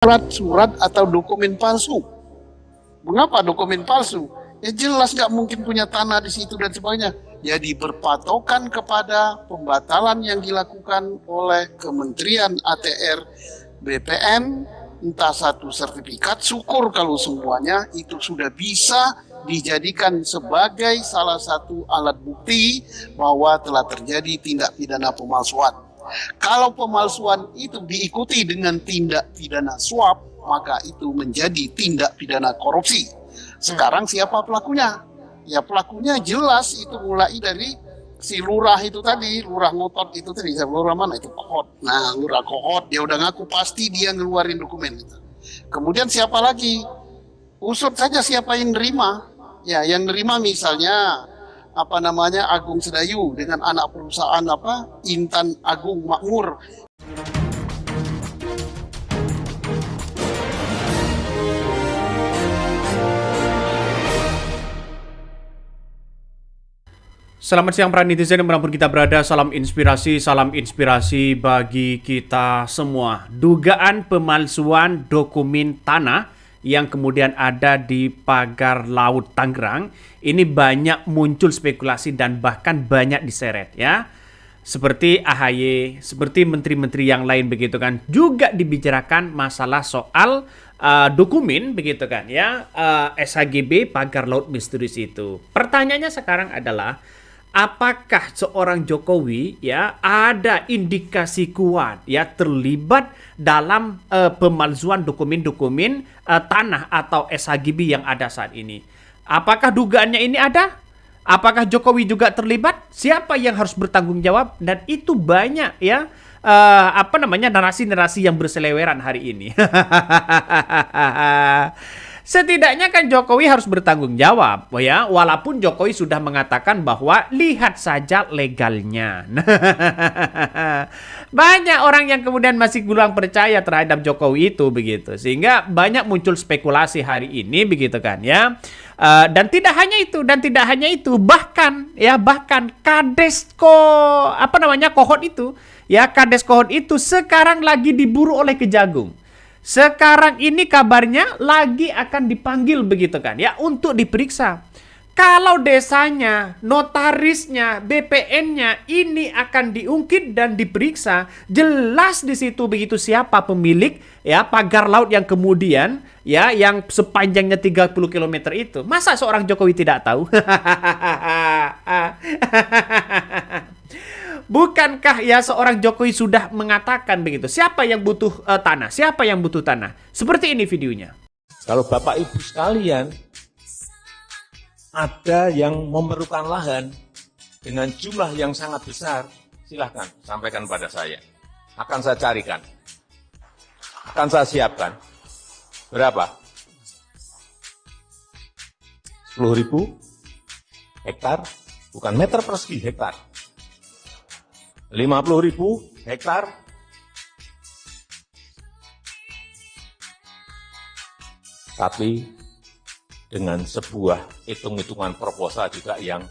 surat atau dokumen palsu. Mengapa dokumen palsu? Ya jelas nggak mungkin punya tanah di situ dan sebagainya. Jadi berpatokan kepada pembatalan yang dilakukan oleh Kementerian ATR BPN, entah satu sertifikat, syukur kalau semuanya itu sudah bisa dijadikan sebagai salah satu alat bukti bahwa telah terjadi tindak pidana pemalsuan. Kalau pemalsuan itu diikuti dengan tindak pidana suap, maka itu menjadi tindak pidana korupsi. Sekarang siapa pelakunya? Ya pelakunya jelas itu mulai dari si lurah itu tadi, lurah ngotot itu tadi, lurah mana itu Kohot. Nah, lurah Kohot dia udah ngaku pasti dia ngeluarin dokumen itu. Kemudian siapa lagi? Usut saja siapa yang nerima. Ya, yang nerima misalnya apa namanya Agung Sedayu dengan anak perusahaan apa Intan Agung Makmur. Selamat siang para netizen dimanapun kita berada, salam inspirasi bagi kita semua. Dugaan pemalsuan dokumen tanah yang kemudian ada di pagar laut Tangerang, ini banyak muncul spekulasi dan bahkan banyak diseret ya. Seperti AHY, seperti menteri-menteri yang lain begitu kan, juga dibicarakan masalah soal dokumen begitu kan ya, SHGB pagar laut misterius itu. Pertanyaannya sekarang adalah apakah seorang Jokowi ya ada indikasi kuat ya terlibat dalam pemalsuan dokumen-dokumen tanah atau SHGB yang ada saat ini? Apakah dugaannya ini ada? Apakah Jokowi juga terlibat? Siapa yang harus bertanggung jawab? Dan itu banyak ya narasi-narasi yang berseleweran hari ini. Setidaknya kan Jokowi harus bertanggung jawab ya, walaupun Jokowi sudah mengatakan bahwa lihat saja legalnya. Banyak orang yang kemudian masih kurang percaya terhadap Jokowi itu begitu, sehingga banyak muncul spekulasi hari ini begitu kan ya. Dan tidak hanya itu, bahkan Kades Kohot itu ya, Kades Kohot itu sekarang lagi diburu oleh Kejagung. Sekarang ini kabarnya lagi akan dipanggil begitu kan ya untuk diperiksa. Kalau desanya, notarisnya, BPN-nya ini akan diungkit dan diperiksa, jelas di situ begitu siapa pemilik ya pagar laut yang kemudian ya yang sepanjangnya 30 km itu. Masa seorang Jokowi tidak tahu? Bukankah ya seorang Jokowi sudah mengatakan begitu? Siapa yang butuh tanah? Siapa yang butuh tanah? Seperti ini videonya. Kalau Bapak Ibu sekalian, ada yang memerlukan lahan dengan jumlah yang sangat besar, silahkan sampaikan pada saya. Akan saya carikan. Akan saya siapkan. Berapa? 10.000 hektar, bukan meter persegi, hektar. 50.000 hektar, tapi dengan sebuah hitung-hitungan proposal juga yang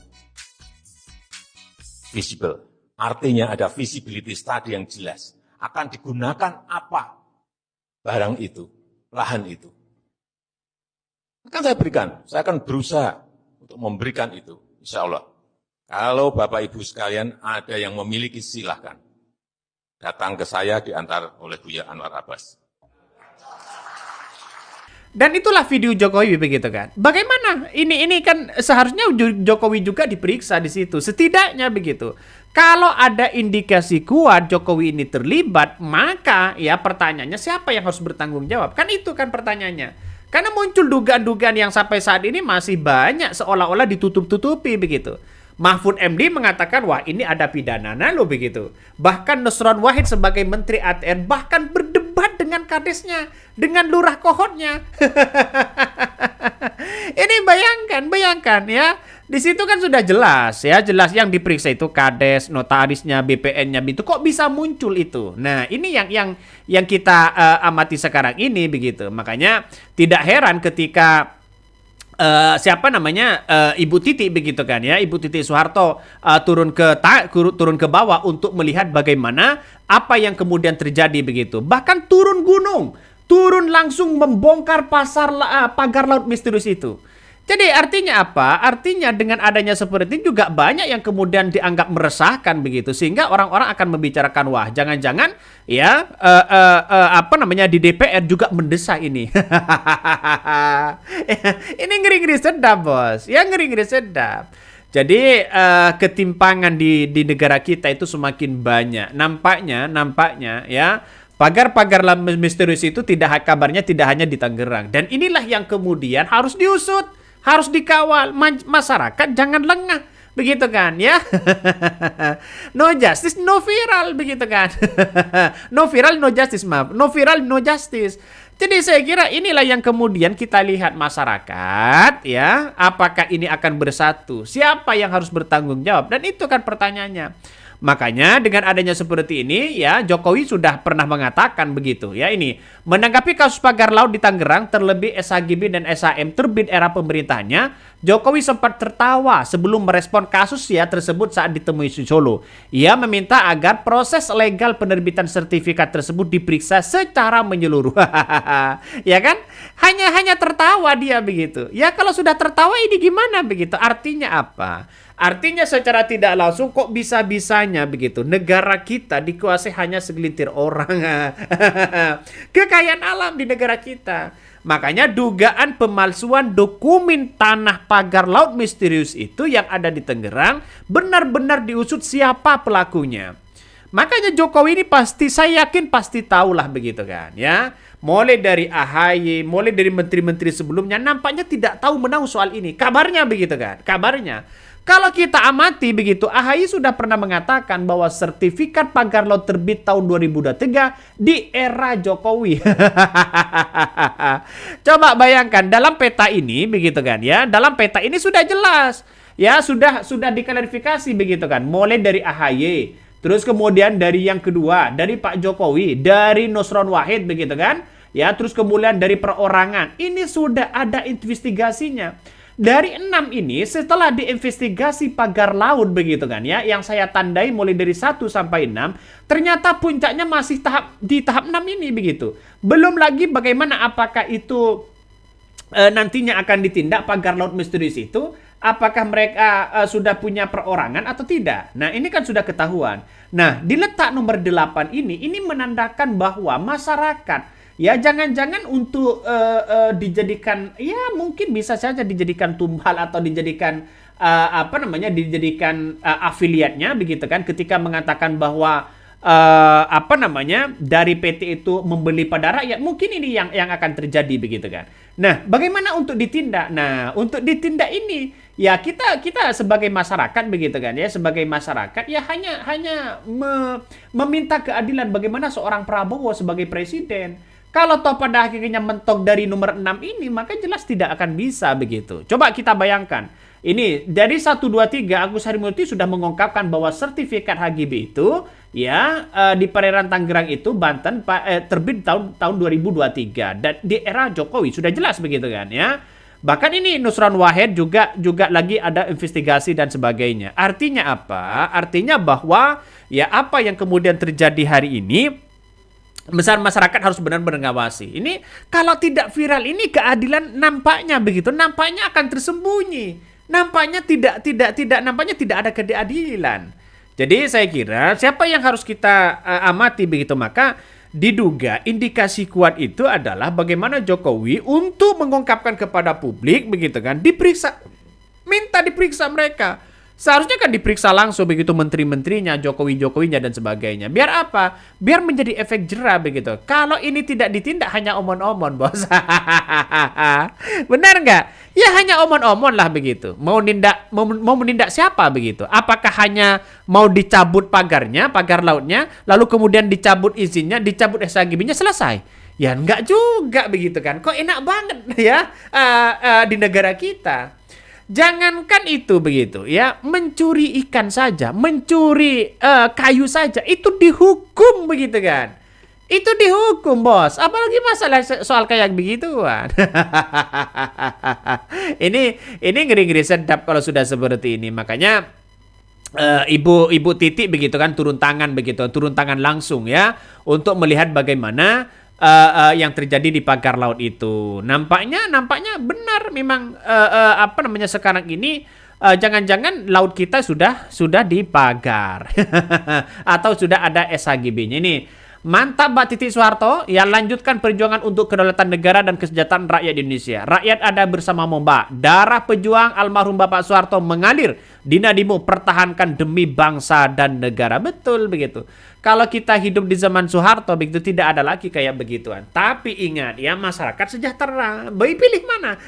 visible. Artinya ada visibility study yang jelas. Akan digunakan apa barang itu, lahan itu. Akan saya berikan, saya akan berusaha untuk memberikan itu, insya Allah. Kalau Bapak Ibu sekalian ada yang memiliki, silahkan datang ke saya diantar oleh Buya Anwar Abbas. Dan itulah video Jokowi begitu kan. Bagaimana? Ini kan seharusnya Jokowi juga diperiksa di situ. Setidaknya begitu. Kalau ada indikasi kuat Jokowi ini terlibat, maka ya pertanyaannya siapa yang harus bertanggung jawab? Kan itu kan pertanyaannya. Karena muncul dugaan-dugaan yang sampai saat ini masih banyak seolah-olah ditutup-tutupi begitu. Mahfud MD mengatakan, wah ini ada pidana loh begitu. Bahkan Nusron Wahid sebagai Menteri ATR bahkan berdebat dengan kadesnya, dengan lurah Kohotnya. Ini bayangkan ya. Di situ kan sudah jelas yang diperiksa itu kades, notarisnya, BPN-nya itu kok bisa muncul itu. Nah, ini yang kita amati sekarang ini begitu. Makanya tidak heran ketika Ibu Titi begitu kan ya, Ibu Titi Soeharto turun ke bawah untuk melihat bagaimana apa yang kemudian terjadi begitu. Bahkan turun gunung turun langsung membongkar pagar laut misterius itu. Jadi artinya apa? Artinya dengan adanya seperti itu juga banyak yang kemudian dianggap meresahkan begitu, sehingga orang-orang akan membicarakan, wah jangan-jangan ya apa namanya di DPR juga mendesak ini. Ini ngeri-ngeri sedap bos, ya ngeri-ngeri sedap. Jadi ketimpangan di negara kita itu semakin banyak. Nampaknya ya pagar-pagar misterius itu kabarnya tidak hanya di Tangerang, dan inilah yang kemudian harus diusut. Harus dikawal, masyarakat jangan lengah, begitu kan ya. No justice, no viral, begitu kan. No viral, no justice, maaf. No viral, no justice. Jadi saya kira inilah yang kemudian kita lihat masyarakat ya, apakah ini akan bersatu? Siapa yang harus bertanggung jawab? Dan itu kan pertanyaannya. Makanya dengan adanya seperti ini ya, Jokowi sudah pernah mengatakan begitu ya, ini menanggapi kasus pagar laut di Tangerang, terlebih SHGB dan SHM terbit era pemerintahannya, Jokowi sempat tertawa sebelum merespon kasus ya tersebut saat ditemui di Solo. Ia meminta agar proses legal penerbitan sertifikat tersebut diperiksa secara menyeluruh. Ya kan? Hanya tertawa dia begitu. Ya kalau sudah tertawa ini gimana begitu? Artinya apa? Artinya secara tidak langsung kok bisa-bisanya begitu negara kita dikuasai hanya segelintir orang. Kekayaan alam di negara kita. Makanya dugaan pemalsuan dokumen tanah pagar laut misterius itu yang ada di Tangerang benar-benar diusut siapa pelakunya. Makanya Jokowi ini pasti, saya yakin pasti tahulah begitu kan ya. Mulai dari AHY, mulai dari menteri-menteri sebelumnya nampaknya tidak tahu menahu soal ini. Kabarnya begitu kan, kabarnya. Kalau kita amati begitu, AHY sudah pernah mengatakan bahwa sertifikat pagar laut terbit tahun 2023 di era Jokowi. Coba bayangkan dalam peta ini begitu kan ya, dalam peta ini sudah jelas ya, sudah diklarifikasi begitu kan, mulai dari AHY, terus kemudian dari yang kedua dari Pak Jokowi, dari Nusron Wahid begitu kan ya, terus kemudian dari perorangan. Ini sudah ada investigasinya. Dari 6 ini setelah diinvestigasi pagar laut begitu kan ya, yang saya tandai mulai dari 1 sampai 6, ternyata puncaknya masih di tahap 6 ini begitu. Belum lagi bagaimana apakah itu nantinya akan ditindak pagar laut misterius itu, apakah mereka sudah punya perorangan atau tidak. Nah, ini kan sudah ketahuan. Nah, di letak nomor 8 ini menandakan bahwa masyarakat ya jangan-jangan untuk dijadikan, ya mungkin bisa saja dijadikan tumbal atau dijadikan dijadikan afiliatnya begitu kan, ketika mengatakan bahwa dari PT itu membeli pada rakyat, mungkin ini yang akan terjadi begitu kan. Nah, bagaimana untuk ditindak? Nah, untuk ditindak ini ya kita sebagai masyarakat begitu kan ya, sebagai masyarakat ya hanya meminta keadilan bagaimana seorang Prabowo sebagai presiden. Kalau toh pada akhirnya mentok dari nomor 6 ini, maka jelas tidak akan bisa begitu. Coba kita bayangkan. Ini dari 1, 2, 3 Agus Harimurti sudah mengungkapkan bahwa sertifikat HGB itu ya di perairan Tangerang itu Banten terbit tahun 2023 dan di era Jokowi sudah jelas begitu kan ya. Bahkan ini Nusron Wahid juga lagi ada investigasi dan sebagainya. Artinya apa? Artinya bahwa ya apa yang kemudian terjadi hari ini, besar masyarakat harus benar-benar ngawasi. Ini kalau tidak viral ini keadilan nampaknya begitu, nampaknya akan tersembunyi. Nampaknya nampaknya tidak ada keadilan. Jadi saya kira siapa yang harus kita amati begitu, maka diduga indikasi kuat itu adalah bagaimana Jokowi untuk mengungkapkan kepada publik begitu kan, minta diperiksa mereka. Seharusnya kan diperiksa langsung begitu menteri-menterinya, Jokowinya dan sebagainya. Biar apa? Biar menjadi efek jerah begitu. Kalau ini tidak ditindak hanya omon-omon, bos. Benar nggak? Ya hanya omon-omon lah begitu. Mau menindak siapa begitu? Apakah hanya mau dicabut pagar lautnya, lalu kemudian dicabut izinnya, dicabut SHGB-nya, selesai? Ya enggak juga begitu kan. Kok enak banget ya di negara kita. Jangankan itu begitu ya, mencuri ikan saja, mencuri kayu saja itu dihukum begitu kan. Itu dihukum, bos. Apalagi masalah soal kayak begituan. Ini ngeri-ngeri sedap kalau sudah seperti ini. Makanya Ibu Titi begitu kan turun tangan langsung ya untuk melihat bagaimana yang terjadi di pagar laut itu. Nampaknya benar memang sekarang ini jangan-jangan laut kita sudah dipagar atau sudah ada SHGB-nya ini. Mantap Mbak Titi Soeharto, ya lanjutkan perjuangan untuk kedaulatan negara dan kesejahteraan rakyat Indonesia. Rakyat ada bersamamu Mbak. Darah pejuang almarhum Bapak Soeharto mengalir di nadimu, pertahankan demi bangsa dan negara. Betul begitu. Kalau kita hidup di zaman Soeharto begitu tidak ada lagi kayak begituan. Tapi ingat ya, masyarakat sejahtera. Baik pilih mana?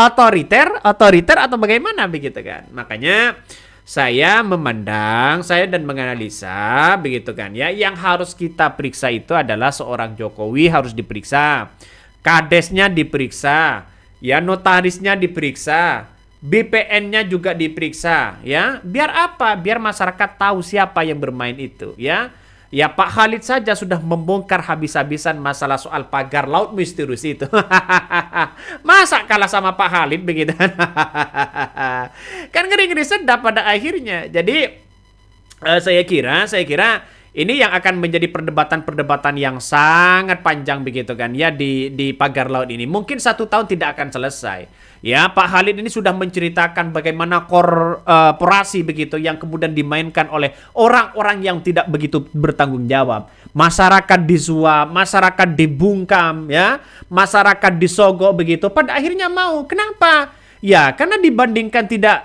Otoriter atau bagaimana begitu kan? Makanya saya memandang, saya dan menganalisa begitu kan ya, yang harus kita periksa itu adalah seorang Jokowi harus diperiksa, kadesnya diperiksa, ya notarisnya diperiksa, BPN-nya juga diperiksa, ya. Biar apa? Biar masyarakat tahu siapa yang bermain itu, ya. Ya Pak Khalid saja sudah membongkar habis-habisan masalah soal pagar laut misterius itu. Masa kalah sama Pak Khalid begitu? Kan ngeri-ngeri sedap pada akhirnya. Jadi saya kira ini yang akan menjadi perdebatan-perdebatan yang sangat panjang begitu kan ya di pagar laut ini. Mungkin 1 tahun tidak akan selesai. Ya, Pak Khalid ini sudah menceritakan bagaimana korporasi begitu yang kemudian dimainkan oleh orang-orang yang tidak begitu bertanggung jawab. Masyarakat disuap, masyarakat dibungkam, ya, masyarakat disogok begitu. Pada akhirnya mau. Kenapa? Ya, karena dibandingkan tidak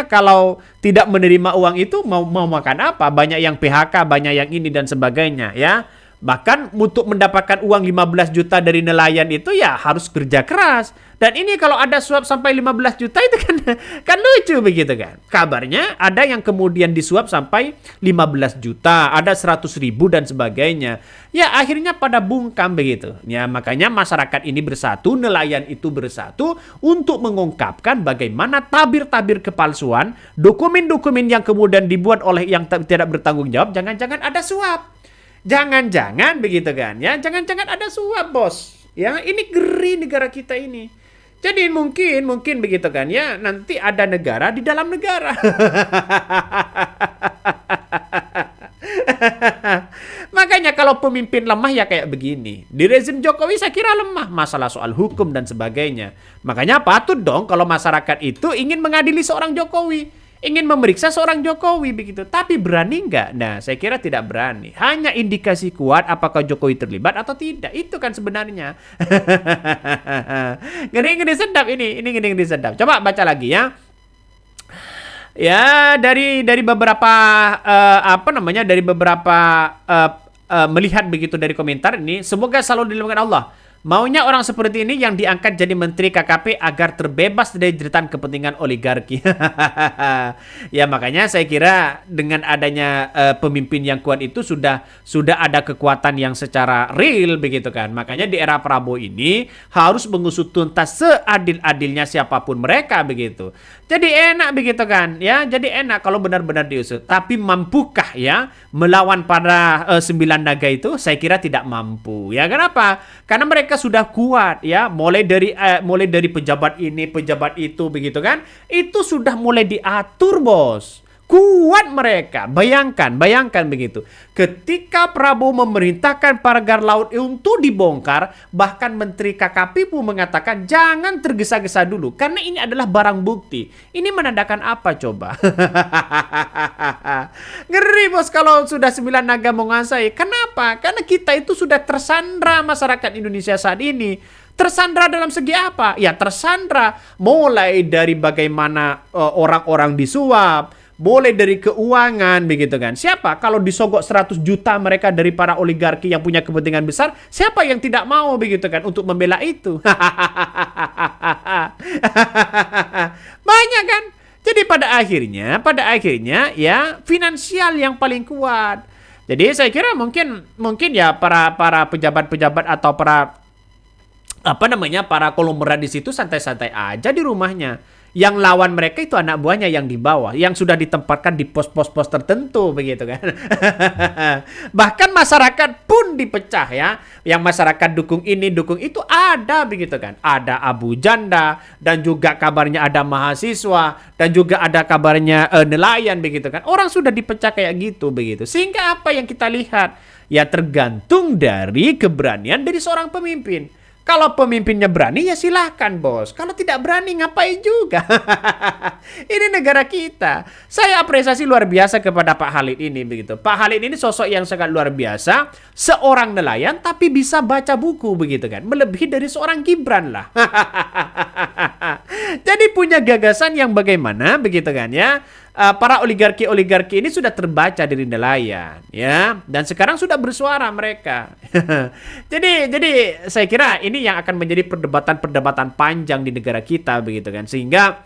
kalau tidak menerima uang itu mau makan apa? Banyak yang PHK, banyak yang ini dan sebagainya, ya. Bahkan untuk mendapatkan uang 15 juta dari nelayan itu ya harus kerja keras. Dan ini kalau ada suap sampai 15 juta itu kan lucu begitu kan. Kabarnya ada yang kemudian disuap sampai 15 juta, ada 100 ribu dan sebagainya. Ya akhirnya pada bungkam begitu. Ya makanya masyarakat ini bersatu, nelayan itu bersatu untuk mengungkapkan bagaimana tabir-tabir kepalsuan, dokumen-dokumen yang kemudian dibuat oleh yang tidak bertanggung jawab, jangan-jangan ada suap. Jangan-jangan begitu kan ya, jangan-jangan ada suap bos ya. Ini ngeri negara kita ini. Jadi mungkin begitu kan ya, nanti ada negara di dalam negara. Makanya kalau pemimpin lemah ya kayak begini. Di rezim Jokowi saya kira lemah masalah soal hukum dan sebagainya. Makanya patut dong kalau masyarakat itu ingin mengadili seorang Jokowi, ingin memeriksa seorang Jokowi begitu. Tapi berani nggak? Nah, saya kira tidak berani. Hanya indikasi kuat apakah Jokowi terlibat atau tidak. Itu kan sebenarnya. Ngeri-ngeri sedap ini. Ini ngeri-ngeri sedap. Coba baca lagi ya. Ya, dari beberapa melihat begitu dari komentar ini, semoga selalu dilindungi Allah. Maunya orang seperti ini yang diangkat jadi menteri KKP agar terbebas dari jeratan kepentingan oligarki. Ya makanya saya kira dengan adanya pemimpin yang kuat itu sudah ada kekuatan yang secara real begitu kan. Makanya di era Prabowo ini harus mengusut tuntas seadil-adilnya siapapun mereka begitu. Jadi enak begitu kan ya. Jadi enak kalau benar-benar diusut. Tapi mampukah ya melawan para 9 naga itu? Saya kira tidak mampu. Ya kenapa? Karena mereka sudah kuat ya, mulai dari pejabat ini, pejabat itu begitu kan. Itu sudah mulai diatur, Bos. Kuat mereka. Bayangkan begitu. Ketika Prabowo memerintahkan pagar laut untuk dibongkar, bahkan Menteri KKP pun mengatakan jangan tergesa-gesa dulu karena ini adalah barang bukti. Ini menandakan apa coba? Ngeri bos kalau sudah 9 naga menguasai. Kenapa? Karena kita itu sudah tersandra masyarakat Indonesia saat ini. Tersandra dalam segi apa? Ya tersandra mulai dari bagaimana orang-orang disuap, mulai dari keuangan begitu kan. Siapa kalau disogok 100 juta mereka dari para oligarki yang punya kepentingan besar, siapa yang tidak mau begitu kan untuk membela itu? Banyak kan? Jadi pada akhirnya ya finansial yang paling kuat. Jadi saya kira mungkin ya para pejabat-pejabat atau para konglomerat di situ santai-santai aja di rumahnya. Yang lawan mereka itu anak buahnya yang di bawah, yang sudah ditempatkan di pos-pos tertentu begitu kan. Bahkan masyarakat pun dipecah ya. Yang masyarakat dukung ini, dukung itu ada begitu kan. Ada Abu Janda dan juga kabarnya ada mahasiswa dan juga ada kabarnya nelayan begitu kan. Orang sudah dipecah kayak gitu begitu. Sehingga apa yang kita lihat? Ya tergantung dari keberanian dari seorang pemimpin. Kalau pemimpinnya berani ya silahkan bos. Kalau tidak berani ngapain juga. Ini negara kita. Saya apresiasi luar biasa kepada Pak Khalid ini begitu. Pak Khalid ini sosok yang sangat luar biasa. Seorang nelayan tapi bisa baca buku begitu kan. Melebihi dari seorang Gibran lah. Jadi punya gagasan yang bagaimana begitu kan ya. Para oligarki ini sudah terbaca dari nelayan ya, dan sekarang sudah bersuara mereka. jadi saya kira ini yang akan menjadi perdebatan panjang di negara kita begitu kan, sehingga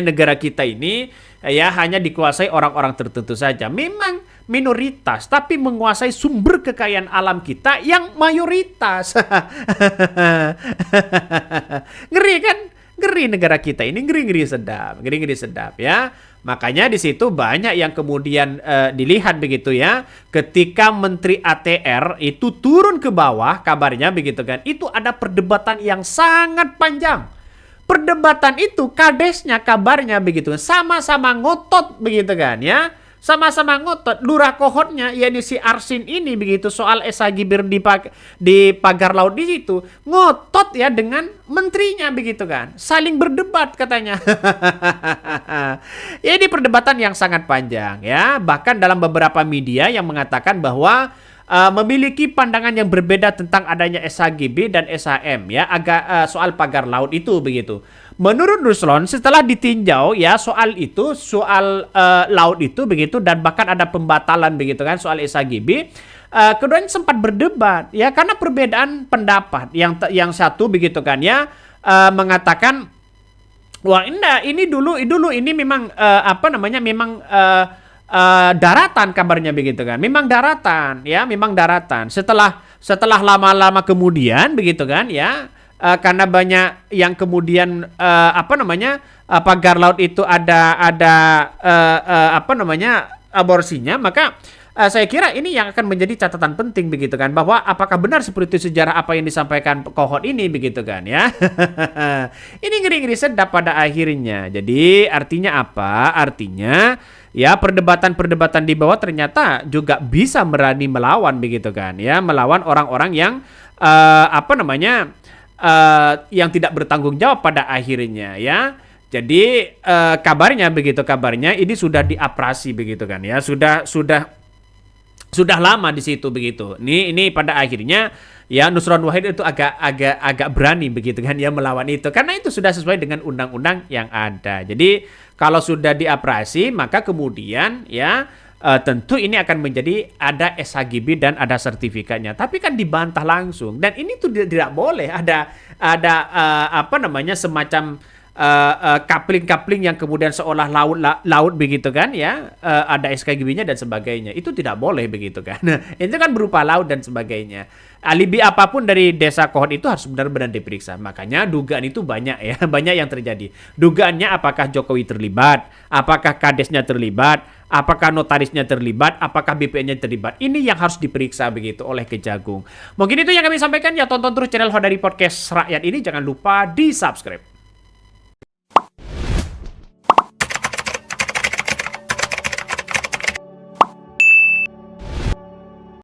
negara kita ini ya hanya dikuasai orang-orang tertentu saja. Memang minoritas tapi menguasai sumber kekayaan alam kita yang mayoritas. Ngeri kan? Ngeri negara kita ini, ngeri sedap ya. Makanya di situ banyak yang kemudian dilihat begitu ya. Ketika Menteri ATR itu turun ke bawah kabarnya begitu kan. Itu ada perdebatan yang sangat panjang. Perdebatan itu kadesnya kabarnya begitu. Sama-sama ngotot begitu kan ya. Sama-sama ngotot. Lurah kohotnya yakni si Arsin ini begitu soal Esa Gibir di pagar laut di situ ngotot ya dengan menterinya begitu kan. Saling berdebat katanya. Ini perdebatan yang sangat panjang ya. Bahkan dalam beberapa media yang mengatakan bahwa memiliki pandangan yang berbeda tentang adanya SHGB dan SHM ya, soal pagar laut itu begitu. Menurut Ruslan setelah ditinjau ya soal laut itu begitu, dan bahkan ada pembatalan begitu kan soal SHGB, keduanya sempat berdebat ya karena perbedaan pendapat. Yang satu begitu kan ya mengatakan wah enggak, ini dulu ini memang daratan kabarnya begitu kan. Memang daratan ya, memang daratan. Setelah lama-lama kemudian begitu kan ya, karena banyak yang kemudian pagar laut itu ada aborsinya, maka saya kira ini yang akan menjadi catatan penting begitu kan, bahwa apakah benar seperti sejarah apa yang disampaikan Kohot ini begitu kan ya. Ini ngeri-ngeri sedap pada akhirnya. Jadi artinya apa? Artinya ya perdebatan di bawah ternyata juga bisa berani melawan begitu kan ya, melawan orang-orang yang yang tidak bertanggung jawab pada akhirnya ya. Jadi kabarnya ini sudah diaprasi begitu kan ya, sudah lama di situ begitu. Ini pada akhirnya ya Nusron Wahid itu agak berani begitu kan ya melawan itu, karena itu sudah sesuai dengan undang-undang yang ada. Jadi kalau sudah diaprasi maka kemudian ya tentu ini akan menjadi ada SHGB dan ada sertifikatnya. Tapi kan dibantah langsung, dan ini tuh tidak boleh ada semacam kapling-kapling yang kemudian seolah laut begitu kan ya, ada SKGB-nya dan sebagainya. Itu tidak boleh begitu kan. Itu kan berupa laut dan sebagainya. Alibi apapun dari desa Kohot itu harus benar-benar diperiksa. Makanya dugaan itu banyak ya, banyak yang terjadi. Dugaannya apakah Jokowi terlibat, apakah kadesnya terlibat, apakah notarisnya terlibat, apakah BPN-nya terlibat. Ini yang harus diperiksa begitu oleh Kejagung. Mungkin itu yang kami sampaikan ya. Tonton terus channel Hodari Podcast Rakyat ini, jangan lupa di-subscribe.